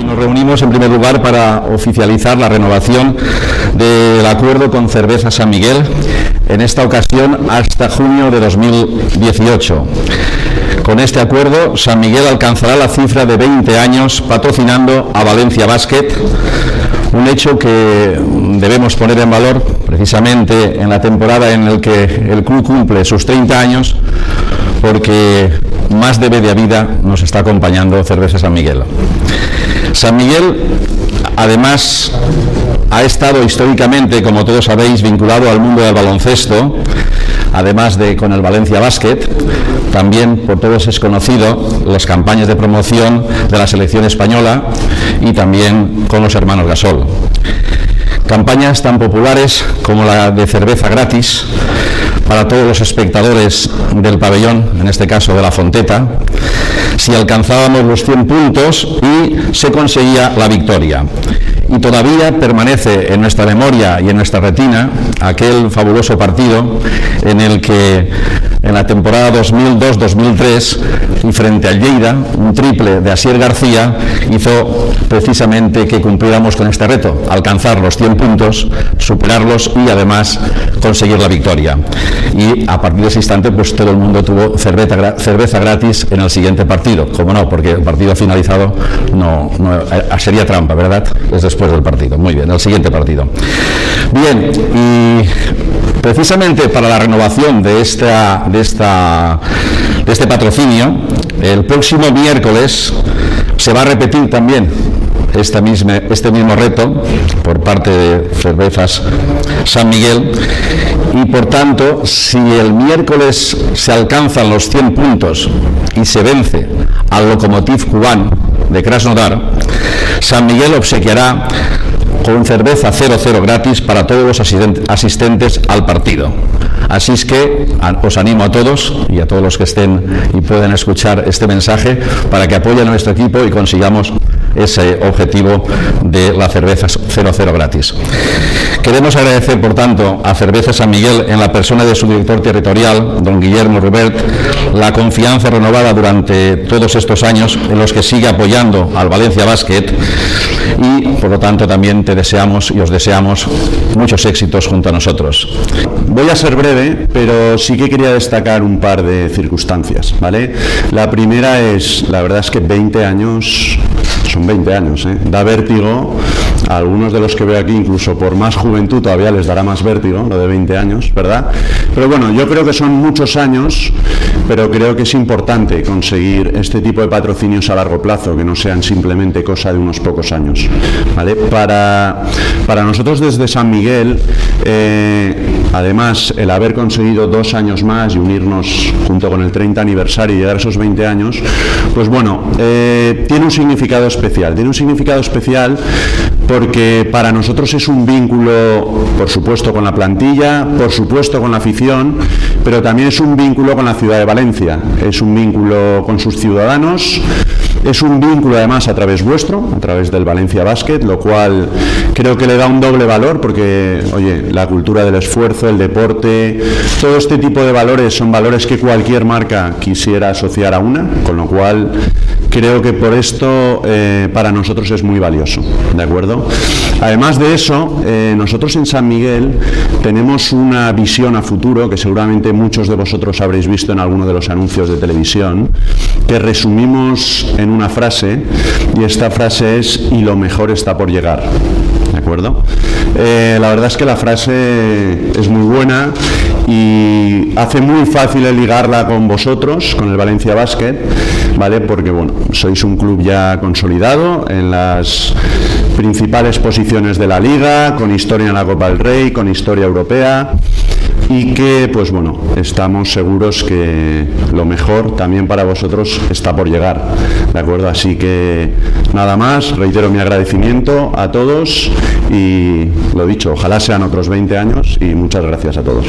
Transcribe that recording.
Hoy nos reunimos en primer lugar para oficializar la renovación del acuerdo con Cerveza San Miguel, en esta ocasión hasta junio de 2018. Con este acuerdo, San Miguel alcanzará la cifra de 20 años patrocinando a Valencia Basket, un hecho que debemos poner en valor precisamente en la temporada en la que el club cumple sus 30 años, porque más de media vida nos está acompañando Cerveza San Miguel. San Miguel, además, ha estado históricamente, como todos sabéis, vinculado al mundo del baloncesto, además de con el Valencia Basket. También por todos es conocido las campañas de promoción de la selección española y también con los hermanos Gasol. Campañas tan populares como la de cerveza gratis para todos los espectadores del pabellón, en este caso de la Fonteta, si alcanzábamos los 100 puntos y se conseguía la victoria. Y todavía permanece en nuestra memoria y en nuestra retina aquel fabuloso partido en el que en la temporada 2002-2003 y frente al Lleida, un triple de Asier García hizo precisamente que cumpliéramos con este reto, alcanzar los 100 puntos, superarlos y además conseguir la victoria. Y a partir de ese instante pues todo el mundo tuvo cerveza gratis en el siguiente partido. Como no, porque el partido finalizado no sería trampa, ¿verdad? Es después del partido. Muy bien, el siguiente partido. Bien, y precisamente para la renovación de este patrocinio, el próximo miércoles se va a repetir también este mismo reto por parte de Cervezas San Miguel, y por tanto, si el miércoles se alcanzan los 100 puntos y se vence al Lokomotiv Kuban de Krasnodar, San Miguel obsequiará con cerveza 0,0 gratis para todos los asistentes al partido. Así es que os animo a todos y a todos los que estén y puedan escuchar este mensaje para que apoyen a nuestro equipo y consigamos ese objetivo de la cerveza 0,0 gratis. Queremos agradecer, por tanto, a Cerveza San Miguel, en la persona de su director territorial, don Guillermo Ribert, la confianza renovada durante todos estos años en los que sigue apoyando al Valencia Basket, y por lo tanto también te deseamos y os deseamos muchos éxitos junto a nosotros. Voy a ser breve, pero sí que quería destacar un par de circunstancias, ¿vale? La primera es, la verdad es que 20 años, son 20 años, ¿eh? Da vértigo. A algunos de los que veo aquí, incluso por más juventud, todavía les dará más vértigo, lo de 20 años, ¿verdad? Pero bueno, yo creo que son muchos años, pero creo que es importante conseguir este tipo de patrocinios a largo plazo, que no sean simplemente cosa de unos pocos años, ¿vale? Para nosotros desde San Miguel, además, el haber conseguido 2 años más y unirnos junto con el 30 aniversario y llegar a esos 20 años, pues bueno, tiene un significado especial. Tiene un significado especial porque para nosotros es un vínculo, por supuesto, con la plantilla, por supuesto con la afición, pero también es un vínculo con la ciudad de Valencia, es un vínculo con sus ciudadanos, es un vínculo además a través vuestro, a través del Valencia Basket, lo cual creo que le da un doble valor porque, oye, la cultura del esfuerzo, el deporte, todo este tipo de valores son valores que cualquier marca quisiera asociar a una, con lo cual creo que por esto para nosotros es muy valioso, ¿de acuerdo? Además de eso, nosotros en San Miguel tenemos una visión a futuro que seguramente muchos de vosotros habréis visto en alguno de los anuncios de televisión, que resumimos en una frase, y esta frase es: y lo mejor está por llegar. ¿De acuerdo? La verdad es que la frase es muy buena y hace muy fácil el ligarla con vosotros, con el Valencia Basket, ¿vale? Porque, bueno, sois un club ya consolidado en las principales posiciones de la Liga, con historia en la Copa del Rey, con historia europea, y que, pues bueno, estamos seguros que lo mejor también para vosotros está por llegar, ¿de acuerdo? Así que nada más, reitero mi agradecimiento a todos y lo dicho, ojalá sean otros 20 años y muchas gracias a todos.